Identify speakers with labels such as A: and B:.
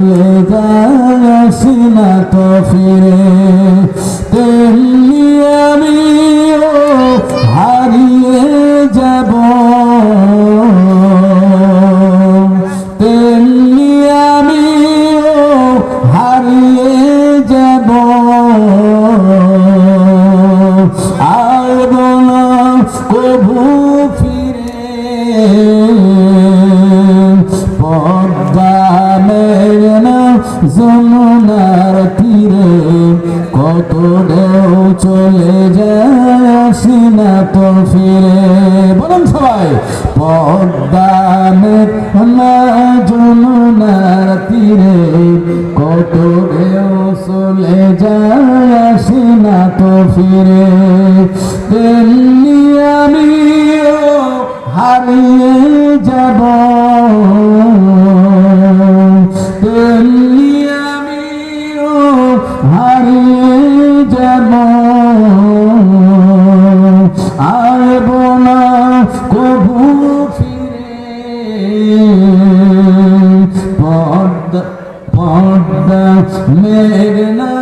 A: যাসি না তো ফিরে, তেমনি আমিও হারিয়ে যাব, তেমনি আমিও হারিয়ে যাব, আসব না কভু ফিরে। পদ্মা মেঘনা যমুনার তীরে কত ঢেউ চলে যায়, আসি না তো ফিরে। বলুন সবাই, পদ্মা মেঘনা যমুনার তীরে কত ঢেউ চলে যায়, আসি না তো ফিরে। তেমনি আমিও হারিয়ে যাব, তেমনি আমিও হারিয়ে যাব, আসব না কভু ফিরে। পদ্মা মেঘনা